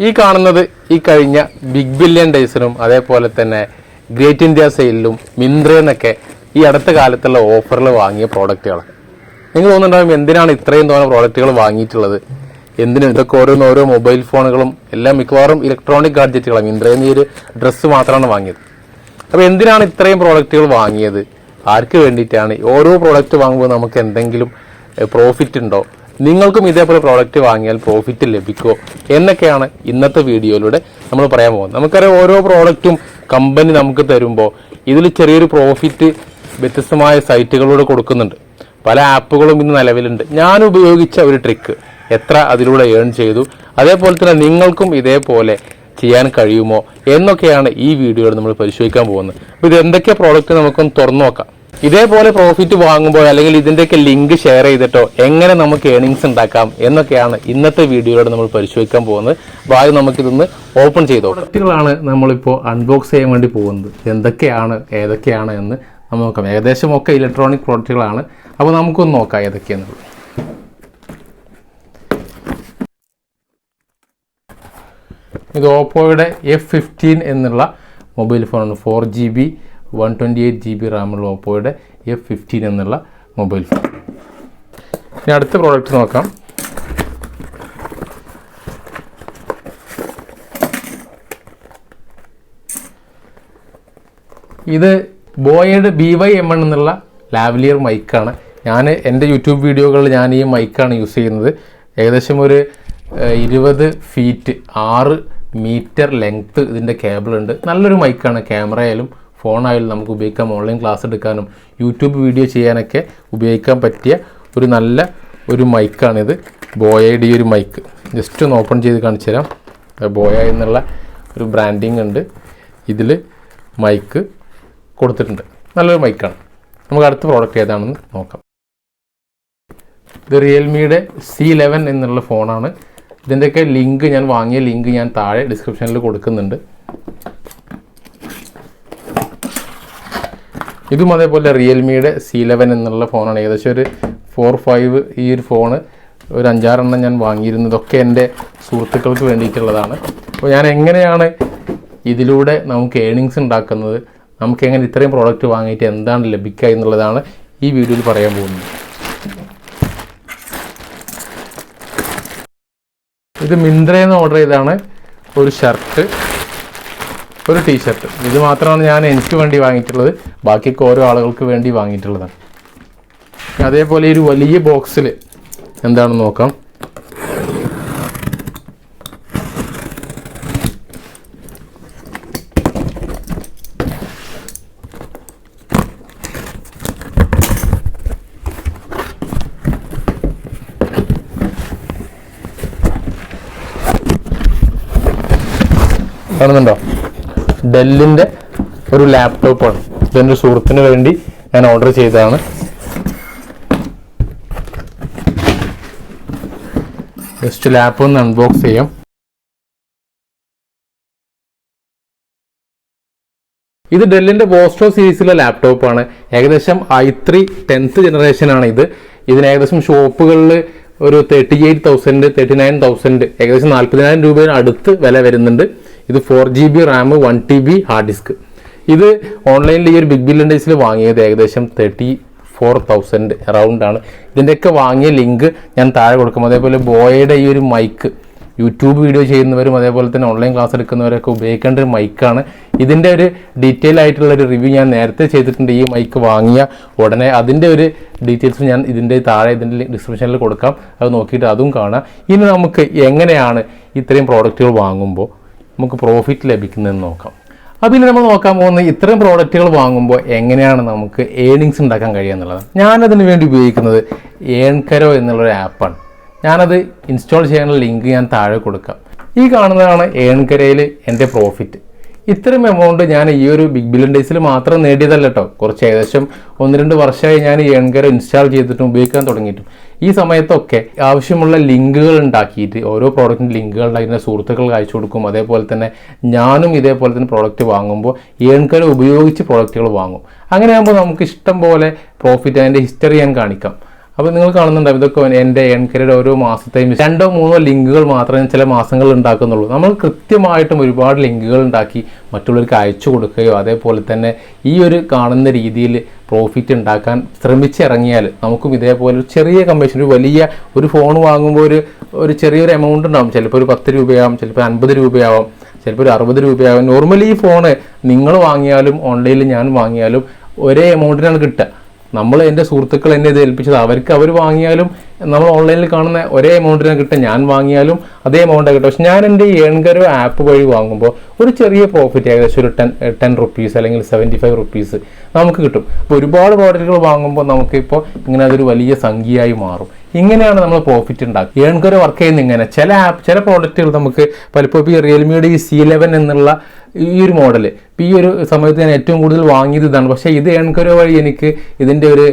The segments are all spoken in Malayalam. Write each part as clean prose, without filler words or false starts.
ഈ കാണുന്നത് ഈ കഴിഞ്ഞ ബിഗ് ബില്യൺ ഡേയ്സിനും അതേപോലെ തന്നെ ഗ്രേറ്റ് ഇന്ത്യ സെയിലിലും മിന്ത്രയെന്നൊക്കെ ഈ അടുത്ത കാലത്തുള്ള ഓഫറിൽ വാങ്ങിയ പ്രോഡക്റ്റുകളാണ്. നിങ്ങൾ തോന്നുന്നുണ്ടാകും എന്തിനാണ് ഇത്രയും തോന്നുന്ന പ്രോഡക്റ്റുകൾ വാങ്ങിയിട്ടുള്ളത്, എന്തിനും ഇതൊക്കെ ഓരോ മൊബൈൽ ഫോണുകളും എല്ലാം മിക്കവാറും ഇലക്ട്രോണിക് ഗാഡ്ജറ്റുകളാണ്. മിന്ത്രയിൽ നിന്ന് ഈ ഒരു ഡ്രസ്സ് മാത്രമാണ് വാങ്ങിയത്. അപ്പോൾ എന്തിനാണ് ഇത്രയും പ്രോഡക്റ്റുകൾ വാങ്ങിയത്, ആർക്ക് വേണ്ടിയിട്ടാണ്, ഓരോ പ്രോഡക്റ്റ് വാങ്ങുമ്പോൾ നമുക്ക് എന്തെങ്കിലും പ്രോഫിറ്റ് ഉണ്ടോ, നിങ്ങൾക്കും ഇതേപോലെ പ്രോഡക്റ്റ് വാങ്ങിയാൽ പ്രോഫിറ്റ് ലഭിക്കുമോ എന്നൊക്കെയാണ് ഇന്നത്തെ വീഡിയോയിലൂടെ നമ്മൾ പറയാൻ പോകുന്നത്. നമുക്കറിയാം ഓരോ പ്രോഡക്റ്റും കമ്പനി നമുക്ക് തരുമ്പോൾ ഇതിൽ ചെറിയൊരു പ്രോഫിറ്റ് വ്യത്യസ്തമായ സൈറ്റുകളിലൂടെ കൊടുക്കുന്നുണ്ട്. പല ആപ്പുകളും ഇന്ന് നിലവിലുണ്ട്. ഞാൻ ഉപയോഗിച്ച ഒരു ട്രിക്ക് എത്ര അതിലൂടെ ഏൺ ചെയ്തു, അതേപോലെ തന്നെ നിങ്ങൾക്കും ഇതേപോലെ ചെയ്യാൻ കഴിയുമോ എന്നൊക്കെയാണ് ഈ വീഡിയോയിൽ നമ്മൾ പരിശോധിക്കാൻ പോകുന്നത്. അപ്പോൾ ഇത് എന്തൊക്കെ പ്രോഡക്റ്റ് നമുക്കൊന്ന് തുറന്നു നോക്കാം. ഇതേപോലെ പ്രോഫിറ്റ് വാങ്ങുമ്പോൾ അല്ലെങ്കിൽ ഇതിൻ്റെയൊക്കെ ലിങ്ക് ഷെയർ ചെയ്തിട്ടോ എങ്ങനെ നമുക്ക് ഏണിങ്സ് ഉണ്ടാക്കാം എന്നൊക്കെയാണ് ഇന്നത്തെ വീഡിയോയിലൂടെ നമ്മൾ പരിശോധിക്കാൻ പോകുന്നത്. അപ്പോൾ ആദ്യം നമുക്കിതൊന്ന് ഓപ്പൺ ചെയ്തോ. പ്രോഡക്റ്റുകളാണ് നമ്മളിപ്പോൾ അൺബോക്സ് ചെയ്യാൻ വേണ്ടി പോകുന്നത്. എന്തൊക്കെയാണ് ഏതൊക്കെയാണ് എന്ന് നമ്മൾ നോക്കാം. ഏകദേശം ഒക്കെ ഇലക്ട്രോണിക് പ്രോഡക്റ്റുകളാണ്. അപ്പോൾ നമുക്കൊന്ന് നോക്കാം ഏതൊക്കെയാണെന്നുള്ളത്. ഇത് ഓപ്പോയുടെ F15 എന്നുള്ള മൊബൈൽ ഫോണാണ്. 4GB 128GB റാമുള്ള ഓപ്പോയുടെ F15 എന്നുള്ള മൊബൈൽ ഫോൺ. ഇനി അടുത്ത പ്രോഡക്റ്റ് നോക്കാം. ഇത് ബോയയുടെ BY-M1 എന്നുള്ള ലാവലിയർ മൈക്കാണ്. ഞാൻ എൻ്റെ യൂട്യൂബ് വീഡിയോകളിൽ ഞാൻ ഈ മൈക്കാണ് യൂസ് ചെയ്യുന്നത്. ഏകദേശം ഒരു 20 ഫീറ്റ് 6 മീറ്റർ ലെങ്ത്ത് ഇതിൻ്റെ കേബിൾ ഉണ്ട്. നല്ലൊരു മൈക്കാണ്. ക്യാമറ ആയാലും ഫോണായാലും നമുക്ക് ഉപയോഗിക്കാം. ഓൺലൈൻ ക്ലാസ് എടുക്കാനും യൂട്യൂബ് വീഡിയോ ചെയ്യാനൊക്കെ ഉപയോഗിക്കാൻ പറ്റിയ ഒരു നല്ല ഒരു മൈക്കാണിത്. ബോയയുടെ ഈ ഒരു മൈക്ക് ജസ്റ്റ് ഒന്ന് ഓപ്പൺ ചെയ്ത് കാണിച്ചു തരാം. ബോയ എന്നുള്ള ഒരു ബ്രാൻഡിങ് ഉണ്ട്. ഇതിൽ മൈക്ക് കൊടുത്തിട്ടുണ്ട്. നല്ലൊരു മൈക്കാണ്. നമുക്ക് അടുത്ത പ്രോഡക്റ്റ് ഏതാണെന്ന് നോക്കാം. ഇത് റിയൽമിയുടെ C11 എന്നുള്ള ഫോണാണ്. ഇതിൻ്റെയൊക്കെ ലിങ്ക്, ഞാൻ വാങ്ങിയ ലിങ്ക് ഞാൻ താഴെ ഡിസ്ക്രിപ്ഷനിൽ കൊടുക്കുന്നുണ്ട്. ഇതും അതേപോലെ റിയൽമിയുടെ C11 എന്നുള്ള ഫോണാണ്. ഏകദേശം ഒരു 4-5 ഈ ഒരു ഫോണ് ഒരു 5-6 എണ്ണം ഞാൻ വാങ്ങിയിരുന്നതൊക്കെ എൻ്റെ സുഹൃത്തുക്കൾക്ക് വേണ്ടിയിട്ടുള്ളതാണ്. അപ്പോൾ ഞാൻ എങ്ങനെയാണ് ഇതിലൂടെ നമുക്ക് ഏണിങ്സ് ഉണ്ടാക്കുന്നത്, നമുക്ക് എങ്ങനെ ഇത്രയും പ്രോഡക്റ്റ് വാങ്ങിയിട്ട് എന്താണ് ലഭിക്കുക എന്നുള്ളതാണ് ഈ വീഡിയോയിൽ പറയാൻ പോകുന്നത്. ഇത് മിന്ത്രയിൽ നിന്ന് ഓർഡർ ചെയ്താണ്. ഒരു ഷർട്ട്, ഒരു ടീഷർട്ട്. ഇത് മാത്രമാണ് ഞാൻ എനിക്ക് വേണ്ടി വാങ്ങിയിട്ടുള്ളത്. ബാക്കിയൊക്കെ ഓരോ ആളുകൾക്ക് വേണ്ടി വാങ്ങിയിട്ടുള്ളതാണ്. അതേപോലെ ഒരു വലിയ ബോക്സിൽ എന്താണെന്ന് നോക്കാം. കാണുന്നുണ്ടോ? ഡെല്ലിൻ്റെ ഒരു ലാപ്ടോപ്പാണ്. ഇതെൻ്റെ സുഹൃത്തിന് വേണ്ടി ഞാൻ ഓർഡർ ചെയ്തതാണ്. ജസ്റ്റ് ലാപ്പ് ഒന്ന് അൺബോക്സ് ചെയ്യാം. ഇത് ഡെല്ലിൻ്റെ ബോസ്റ്റോ സീരീസിലെ ലാപ്ടോപ്പാണ്. ഏകദേശം i3 10th ജനറേഷനാണ് ഇത്. ഇതിന് ഏകദേശം ഷോപ്പുകളിൽ ഒരു 38,000 39,000 ഏകദേശം 40,000 രൂപയുടെ അടുത്ത് വില വരുന്നുണ്ട്. ഇത് 4GB Ram 1TB hard disk. ഇത് ഓൺലൈനിൽ ഈ ഒരു ബിഗ് ബില്യൺ ഡേയ്സിൽ വാങ്ങിയത് ഏകദേശം 34,000 അറൗണ്ട് ആണ്. ഇതിൻ്റെയൊക്കെ വാങ്ങിയ ലിങ്ക് ഞാൻ താഴെ കൊടുക്കും. അതേപോലെ ബോയയുടെ ഈ ഒരു മൈക്ക് യൂട്യൂബ് വീഡിയോ ചെയ്യുന്നവരും അതേപോലെ തന്നെ ഓൺലൈൻ ക്ലാസ് എടുക്കുന്നവരൊക്കെ ഉപയോഗിക്കേണ്ട ഒരു മൈക്കാണ്. ഇതിൻ്റെ ഒരു ഡീറ്റെയിൽ ആയിട്ടുള്ള ഒരു റിവ്യൂ ഞാൻ നേരത്തെ ചെയ്തിട്ടുണ്ട്. ഈ മൈക്ക് വാങ്ങിയ ഉടനെ അതിൻ്റെ ഒരു ഡീറ്റെയിൽസ് ഞാൻ ഇതിൻ്റെ താഴെ ഇതിൻ്റെ ഡിസ്ക്രിപ്ഷനിൽ കൊടുക്കാം. അത് നോക്കിയിട്ട് അതും കാണാം. ഇനി നമുക്ക് എങ്ങനെയാണ് ഇത്രയും പ്രോഡക്റ്റുകൾ വാങ്ങുമ്പോൾ നമുക്ക് പ്രോഫിറ്റ് ലഭിക്കുന്നതെന്ന് നോക്കാം. അപ്പോൾ ഇനി നമ്മൾ നോക്കാൻ പോകുന്നത് ഇത്രയും പ്രോഡക്റ്റുകൾ വാങ്ങുമ്പോൾ എങ്ങനെയാണ് നമുക്ക് ഏണിങ്സ് ഉണ്ടാക്കാൻ കഴിയുക എന്നുള്ളതാണ്. ഞാനതിന് വേണ്ടി ഉപയോഗിക്കുന്നത് earnkaro എന്നുള്ളൊരു ആപ്പാണ്. ഞാനത് ഇൻസ്റ്റാൾ ചെയ്യാനുള്ള ലിങ്ക് ഞാൻ താഴെ കൊടുക്കാം. ഈ കാണുന്നതാണ് earnkaroയിൽ എൻ്റെ പ്രോഫിറ്റ്. ഇത്രയും എമൗണ്ട് ഞാൻ ഈ ഒരു ബിഗ് ബില്യൺ ഡേയ്സിൽ മാത്രം നേടിയതല്ല കേട്ടോ. കുറച്ച് ഏകദേശം 1-2 വർഷമായി ഞാൻ earnkaro ഇൻസ്റ്റാൾ ചെയ്തിട്ടും ഉപയോഗിക്കാൻ തുടങ്ങിയിട്ടും. ഈ സമയത്തൊക്കെ ആവശ്യമുള്ള ലിങ്കുകൾ ഉണ്ടാക്കിയിട്ട് ഓരോ പ്രോഡക്റ്റിൻ്റെ ലിങ്കുകൾ ഉണ്ടാക്കി സുഹൃത്തുക്കൾക്ക് അയച്ചു കൊടുക്കും. അതേപോലെ തന്നെ ഞാനും ഇതേപോലെ തന്നെ പ്രോഡക്റ്റ് വാങ്ങുമ്പോൾ earnkaro ഉപയോഗിച്ച് പ്രോഡക്റ്റുകൾ വാങ്ങും. അങ്ങനെയാകുമ്പോൾ നമുക്ക് ഇഷ്ടം പോലെ പ്രോഫിറ്റ്, അതിൻ്റെ ഹിസ്റ്ററി ഞാൻ കാണിക്കാം. അപ്പോൾ നിങ്ങൾ കാണുന്നുണ്ടാവും ഇതൊക്കെ എൻ്റെ എൻകരയുടെ ഓരോ മാസത്തെയും 2-3 ലിങ്കുകൾ മാത്രമേ ചില മാസങ്ങളിൽ ഉണ്ടാക്കുന്നുള്ളൂ. നമ്മൾ കൃത്യമായിട്ടും ഒരുപാട് ലിങ്കുകൾ ഉണ്ടാക്കി മറ്റുള്ളവർക്ക് അയച്ചു കൊടുക്കുകയോ അതേപോലെ തന്നെ ഈ ഒരു കാണുന്ന രീതിയിൽ പ്രോഫിറ്റ് ഉണ്ടാക്കാൻ ശ്രമിച്ചിറങ്ങിയാൽ നമുക്കും ഇതേപോലെ ഒരു ചെറിയ കമ്മീഷൻ, ഒരു വലിയ ഒരു ഫോൺ വാങ്ങുമ്പോൾ ഒരു ചെറിയൊരു എമൗണ്ട് ഉണ്ടാകും. ചിലപ്പോൾ ഒരു 10 രൂപയാവും, ചിലപ്പോൾ 50 രൂപയാവും, ചിലപ്പോൾ ഒരു 60 രൂപയാവും. നോർമലി ഈ ഫോണ് നിങ്ങൾ വാങ്ങിയാലും ഓൺലൈനിൽ ഞാൻ വാങ്ങിയാലും ഒരേ എമൗണ്ടിനാണ് കിട്ടുക. നമ്മൾ എൻ്റെ സുഹൃത്തുക്കൾ എന്നെ ഇത് ഏൽപ്പിച്ചത്, അവർ വാങ്ങിയാലും നമ്മൾ ഓൺലൈനിൽ കാണുന്ന ഒരേ എമൗണ്ടിനാണ് കിട്ടുക, ഞാൻ വാങ്ങിയാലും അതേ എമൗണ്ടാണ് കിട്ടുക. പക്ഷെ ഞാൻ എൻ്റെ earnkaro ആപ്പ് വഴി വാങ്ങുമ്പോൾ ഒരു ചെറിയ പ്രോഫിറ്റ്, ഏകദേശം ഒരു 10 റുപ്പീസ് അല്ലെങ്കിൽ 75 റുപ്പീസ് നമുക്ക് കിട്ടും. അപ്പോൾ ഒരുപാട് പ്രോഡക്റ്റുകൾ വാങ്ങുമ്പോൾ നമുക്കിപ്പോൾ ഇങ്ങനെ അതൊരു വലിയ സംഖ്യയായി മാറും. ഇങ്ങനെയാണ് നമ്മൾ പ്രോഫിറ്റ് ഉണ്ടാക്കുക. earnkaro വർക്ക് ചെയ്യുന്ന ഇങ്ങനെ ചില പ്രോഡക്റ്റുകൾ നമുക്ക് പലപ്പോൾ ഈ റിയൽമിയുടെ ഈ C11 എന്നുള്ള ഈ ഒരു മോഡൽ ഇപ്പോൾ ഈ ഒരു സമയത്ത് ഞാൻ ഏറ്റവും കൂടുതൽ വാങ്ങിയത് ഇതാണ്. പക്ഷേ ഇത് earnkaro വഴി എനിക്ക് ഇതിൻ്റെ ഒരു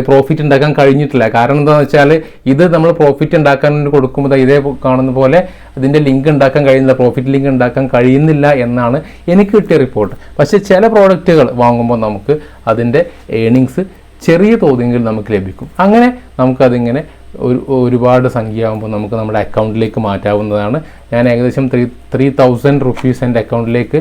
പ്രോഫിറ്റ് ഉണ്ടാക്കാൻ കഴിഞ്ഞിട്ടില്ല. കാരണം എന്താണെന്ന് വെച്ചാൽ ഇത് നമ്മൾ പ്രോഫിറ്റ് ഉണ്ടാക്കാൻ കൊടുക്കുമ്പോൾ ഇതേ കാണുന്ന പോലെ ഇതിൻ്റെ ലിങ്ക് ഉണ്ടാക്കാൻ കഴിയുന്നില്ല, പ്രോഫിറ്റ് ലിങ്ക് ഉണ്ടാക്കാൻ കഴിയുന്നില്ല എന്നാണ് എനിക്ക് കിട്ടിയ റിപ്പോർട്ട്. പക്ഷേ ചില പ്രോഡക്റ്റുകൾ വാങ്ങുമ്പോൾ നമുക്ക് അതിൻ്റെ ഏണിങ്സ് ചെറിയ തോതിൽ നമുക്ക് ലഭിക്കും. അങ്ങനെ നമുക്കതിങ്ങനെ ഒരുപാട് സംഖ്യ ആകുമ്പോൾ നമുക്ക് നമ്മുടെ അക്കൗണ്ടിലേക്ക് മാറ്റാവുന്നതാണ്. ഞാൻ ഏകദേശം 3000 റുപ്പീസ് എൻ്റെ അക്കൗണ്ടിലേക്ക്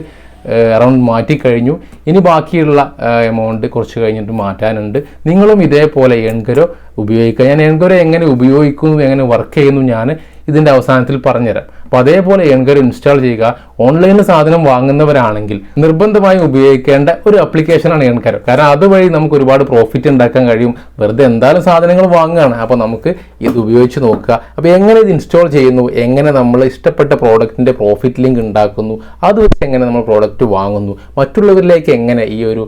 അറൗണ്ട് മാറ്റിക്കഴിഞ്ഞു. ഇനി ബാക്കിയുള്ള എമൗണ്ട് കുറച്ച് കഴിഞ്ഞിട്ട് മാറ്റാനുണ്ട്. നിങ്ങളും ഇതേപോലെ earnkaro ഉപയോഗിക്കുക. ഞാൻ earnkaro എങ്ങനെ ഉപയോഗിക്കുന്നു, എങ്ങനെ വർക്ക് ചെയ്യുന്നു ഞാൻ ഇതിൻ്റെ അവസാനത്തിൽ പറഞ്ഞുതരാം. അപ്പോൾ അതേപോലെ earnkaro ഇൻസ്റ്റാൾ ചെയ്യുക. ഓൺലൈനിൽ സാധനം വാങ്ങുന്നവരാണെങ്കിൽ നിർബന്ധമായും ഉപയോഗിക്കേണ്ട ഒരു ആപ്ലിക്കേഷനാണ് earnkaro. കാരണം അതുവഴി നമുക്ക് ഒരുപാട് പ്രോഫിറ്റ് ഉണ്ടാക്കാൻ കഴിയും. വെറുതെ എന്തായാലും സാധനങ്ങൾ വാങ്ങുകയാണ്, അപ്പോൾ നമുക്ക് ഇത് ഉപയോഗിച്ച് നോക്കുക. അപ്പോൾ എങ്ങനെ ഇത് ഇൻസ്റ്റാൾ ചെയ്യുന്നു, എങ്ങനെ നമ്മൾ ഇഷ്ടപ്പെട്ട പ്രോഡക്റ്റിൻ്റെ പ്രോഫിറ്റ് ലിങ്ക് ഉണ്ടാക്കുന്നു, അത് വെച്ച് എങ്ങനെ നമ്മൾ പ്രോഡക്റ്റ് വാങ്ങുന്നു, മറ്റുള്ളവരിലേക്ക് എങ്ങനെ ഈ ഒരു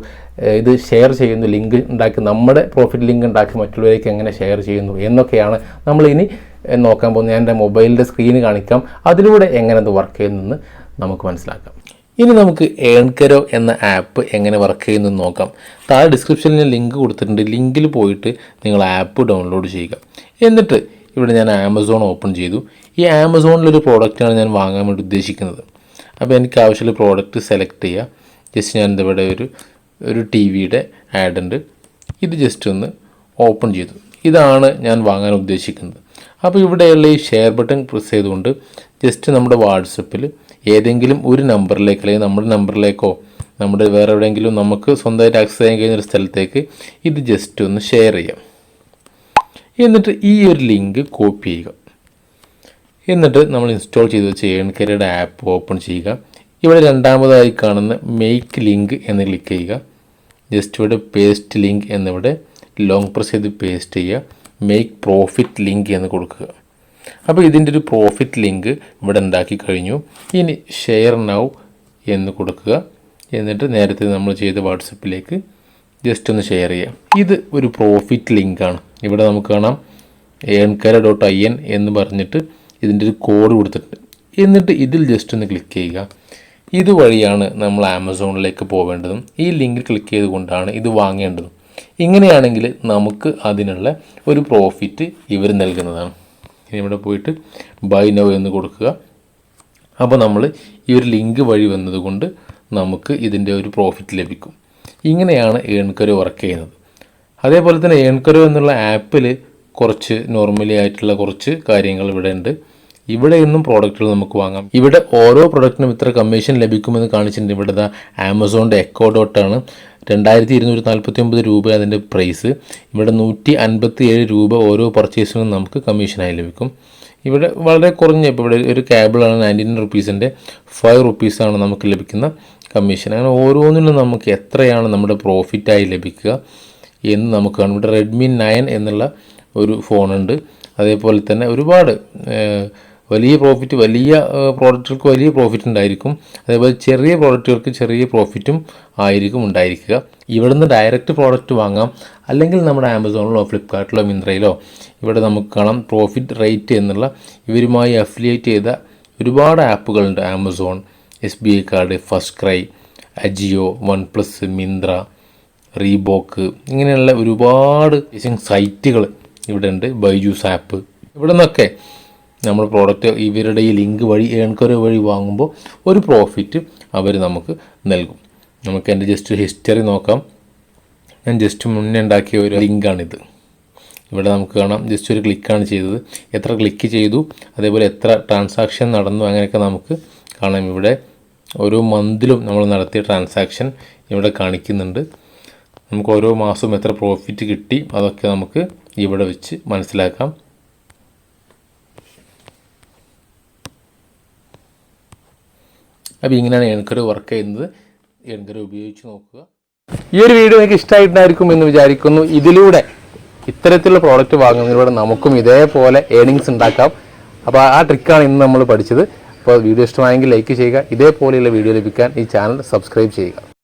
ഇത് ഷെയർ ചെയ്യുന്നു, ലിങ്ക് ഉണ്ടാക്കി നമ്മുടെ പ്രോഫിറ്റ് ലിങ്ക് ഉണ്ടാക്കി മറ്റുള്ളവരിലേക്ക് എങ്ങനെ ഷെയർ ചെയ്യുന്നു എന്നൊക്കെയാണ് നമ്മൾ ഇനി നോക്കാൻ പോകുന്നത്. ഞാൻ എൻ്റെ മൊബൈലിൻ്റെ സ്ക്രീന് കാണിക്കാം, അതിലൂടെ എങ്ങനെ അത് വർക്ക് ചെയ്യുന്നെന്ന് നമുക്ക് മനസ്സിലാക്കാം. ഇനി നമുക്ക് earnkaro എന്ന ആപ്പ് എങ്ങനെ വർക്ക് ചെയ്യുന്നു നോക്കാം. താഴെ ഡിസ്ക്രിപ്ഷനിൽ ലിങ്ക് കൊടുത്തിട്ടുണ്ട്. ലിങ്കിൽ പോയിട്ട് നിങ്ങൾ ആപ്പ് ഡൗൺലോഡ് ചെയ്യുക. എന്നിട്ട് ഇവിടെ ഞാൻ ആമസോൺ ഓപ്പൺ ചെയ്തു. ഈ ആമസോണിലൊരു പ്രോഡക്റ്റാണ് ഞാൻ വാങ്ങാൻ വേണ്ടി ഉദ്ദേശിക്കുന്നത്. അപ്പോൾ എനിക്ക് ആവശ്യമുള്ള പ്രോഡക്റ്റ് സെലക്ട് ചെയ്യുക. ജസ്റ്റ് ഞാൻ ഇവിടെ ഒരു ടി വിയുടെ ആഡ് ഉണ്ട്, ഇത് ജസ്റ്റ് ഒന്ന് ഓപ്പൺ ചെയ്തു. ഇതാണ് ഞാൻ വാങ്ങാൻ ഉദ്ദേശിക്കുന്നത്. അപ്പോൾ ഇവിടെയുള്ള ഈ ഷെയർ ബട്ടൺ പ്രസ് ചെയ്തുകൊണ്ട് ജസ്റ്റ് നമ്മുടെ വാട്സപ്പിൽ ഏതെങ്കിലും ഒരു നമ്പറിലേക്ക്, അല്ലെങ്കിൽ നമ്മുടെ നമ്പറിലേക്കോ നമ്മുടെ വേറെ എവിടെയെങ്കിലും നമുക്ക് സ്വന്തമായിട്ട് ആക്സസ് ചെയ്യാൻ കഴിയുന്ന ഒരു സ്ഥലത്തേക്ക് ഇത് ജസ്റ്റ് ഒന്ന് ഷെയർ ചെയ്യാം. എന്നിട്ട് ഈ ഒരു ലിങ്ക് കോപ്പി ചെയ്യുക. എന്നിട്ട് നമ്മൾ ഇൻസ്റ്റാൾ ചെയ്ത് വെച്ച earnkaroയുടെ ആപ്പ് ഓപ്പൺ ചെയ്യുക. ഇവിടെ രണ്ടാമതായി കാണുന്ന മെയ്ക്ക് ലിങ്ക് എന്ന് ക്ലിക്ക് ചെയ്യുക. ജസ്റ്റ് ഇവിടെ പേസ്റ്റ് ലിങ്ക് എന്നിവിടെ ലോങ് പ്രസ് ചെയ്ത് പേസ്റ്റ് ചെയ്യുക. മെയ്ക്ക് പ്രോഫിറ്റ് ലിങ്ക് എന്ന് കൊടുക്കുക. അപ്പോൾ ഇതിൻ്റെ ഒരു പ്രോഫിറ്റ് ലിങ്ക് ഇവിടെ ഉണ്ടാക്കി കഴിഞ്ഞു. ഇനി ഷെയർ നൗ എന്ന് കൊടുക്കുക. എന്നിട്ട് നേരത്തെ നമ്മൾ ചെയ്ത വാട്സപ്പിലേക്ക് ജസ്റ്റ് ഒന്ന് ഷെയർ ചെയ്യാം. ഇത് ഒരു പ്രോഫിറ്റ് ലിങ്കാണ്. ഇവിടെ നമുക്ക് കാണാം earnkaro.in എന്ന് പറഞ്ഞിട്ട് ഇതിൻ്റെ ഒരു കോഡ് കൊടുത്തിട്ടുണ്ട്. എന്നിട്ട് ഇതിൽ ജസ്റ്റ് ഒന്ന് ക്ലിക്ക് ചെയ്യുക. ഇതുവഴിയാണ് നമ്മൾ ആമസോണിലേക്ക് പോവേണ്ടതും ഈ ലിങ്കിൽ ക്ലിക്ക് ചെയ്തുകൊണ്ടാണ് ഇത് വാങ്ങേണ്ടതും. ഇങ്ങനെയാണെങ്കിൽ നമുക്ക് അതിനുള്ള ഒരു പ്രോഫിറ്റ് ഇവർ നൽകുന്നതാണ്. ഇനി ഇവിടെ പോയിട്ട് ബൈ നൗ എന്ന് കൊടുക്കുക. അപ്പോൾ നമ്മൾ ഈ ഒരു ലിങ്ക് വഴി വന്നതുകൊണ്ട് നമുക്ക് ഇതിൻ്റെ ഒരു പ്രോഫിറ്റ് ലഭിക്കും. ഇങ്ങനെയാണ് earnkaro വർക്ക് ചെയ്യുന്നത്. അതേപോലെ തന്നെ earnkaro എന്നുള്ള ആപ്പിൽ കുറച്ച് നോർമലി ആയിട്ടുള്ള കുറച്ച് കാര്യങ്ങൾ ഇവിടെ ഉണ്ട്. ഇവിടെ നിന്നും പ്രോഡക്റ്റുകൾ നമുക്ക് വാങ്ങാം. ഇവിടെ ഓരോ പ്രൊഡക്റ്റിനും ഇത്ര കമ്മീഷൻ ലഭിക്കുമെന്ന് കാണിച്ചിട്ടുണ്ട്. ഇവിടെ ആമസോണിൻ്റെ എക്കോ ഡോട്ടാണ് 2249 രൂപ അതിൻ്റെ പ്രൈസ്. ഇവിടെ 157 രൂപ ഓരോ പർച്ചേസിനും നമുക്ക് കമ്മീഷനായി ലഭിക്കും. ഇവിടെ വളരെ കുറഞ്ഞ, ഇപ്പോൾ ഇവിടെ ഒരു കേബിളാണ് 99 റുപ്പീസിൻ്റെ 5 റുപ്പീസാണ് നമുക്ക് ലഭിക്കുന്ന കമ്മീഷൻ. അങ്ങനെ ഓരോന്നിനും നമുക്ക് എത്രയാണ് നമ്മുടെ പ്രോഫിറ്റായി ലഭിക്കുക എന്ന് നമുക്ക് കാണും. ഇവിടെ റെഡ്മി 9 എന്നുള്ള ഒരു ഫോണുണ്ട്. അതേപോലെ തന്നെ ഒരുപാട് വലിയ പ്രോഫിറ്റ്, വലിയ പ്രോഡക്റ്റുകൾക്ക് വലിയ പ്രോഫിറ്റ് ഉണ്ടായിരിക്കും. അതേപോലെ ചെറിയ പ്രോഡക്റ്റുകൾക്ക് ചെറിയ പ്രോഫിറ്റും ആയിരിക്കും ഉണ്ടായിരിക്കുക. ഇവിടെ നിന്ന് ഡയറക്റ്റ് പ്രോഡക്റ്റ് വാങ്ങാം, അല്ലെങ്കിൽ നമ്മുടെ ആമസോണിലോ ഫ്ലിപ്കാർട്ടിലോ മിന്ത്രയിലോ ഇവിടെ നമുക്ക് കാണാം പ്രോഫിറ്റ് റേറ്റ് എന്നുള്ള ഇവരുമായി അഫിലിയേറ്റ് ചെയ്ത ഒരുപാട് ആപ്പുകളുണ്ട്. Amazon, SBI card, first cry, Ajio, OnePlus, Myntra, Reebok, ഇങ്ങനെയുള്ള ഒരുപാട് സൈറ്റുകൾ ഇവിടെ ഉണ്ട്. ബൈജൂസ് ആപ്പ്, ഇവിടെ നിന്നൊക്കെ നമ്മൾ പ്രോഡക്റ്റ് ഇവരുടെ ഈ ലിങ്ക് വഴി earnkaro വഴി വാങ്ങുമ്പോൾ ഒരു പ്രോഫിറ്റ് അവർ നമുക്ക് നൽകും. നമുക്ക് എൻ്റെ ജസ്റ്റ് ഹിസ്റ്ററി നോക്കാം. ഞാൻ ജസ്റ്റ് മുന്നേ ഉണ്ടാക്കിയ ഒരു ലിങ്കാണിത്. ഇവിടെ നമുക്ക് കാണാം ജസ്റ്റ് ഒരു ക്ലിക്കാണ് ചെയ്തത്. എത്ര ക്ലിക്ക് ചെയ്തു, അതേപോലെ എത്ര ട്രാൻസാക്ഷൻ നടന്നു, അങ്ങനെയൊക്കെ നമുക്ക് കാണാം. ഇവിടെ ഓരോ മന്തിലും നമ്മൾ നടത്തിയ ട്രാൻസാക്ഷൻ ഇവിടെ കാണിക്കുന്നുണ്ട്. നമുക്ക് ഓരോ മാസവും എത്ര പ്രോഫിറ്റ് കിട്ടി അതൊക്കെ നമുക്ക് ഇവിടെ വെച്ച് മനസ്സിലാക്കാം. അപ്പോൾ ഇങ്ങനെയാണ് earnkaro വർക്ക് ചെയ്യുന്നത്. earnkaro ഉപയോഗിച്ച് നോക്കുക. ഈ ഒരു വീഡിയോ നിങ്ങൾക്ക് ഇഷ്ടമായിട്ടുണ്ടായിരിക്കും എന്ന് വിചാരിക്കുന്നു. ഇതിലൂടെ ഇത്തരത്തിലുള്ള പ്രോഡക്റ്റ് വാങ്ങുന്നതിലൂടെ നമുക്കും ഇതേപോലെ ഏർണിങ്സ് ഉണ്ടാക്കാം. അപ്പോൾ ആ ട്രിക്കാണ് ഇന്ന് നമ്മൾ പഠിച്ചത്. അപ്പോൾ വീഡിയോ ഇഷ്ടമായെങ്കിൽ ലൈക്ക് ചെയ്യുക. ഇതേപോലെയുള്ള വീഡിയോ ലഭിക്കാൻ ഈ ചാനൽ സബ്സ്ക്രൈബ് ചെയ്യുക.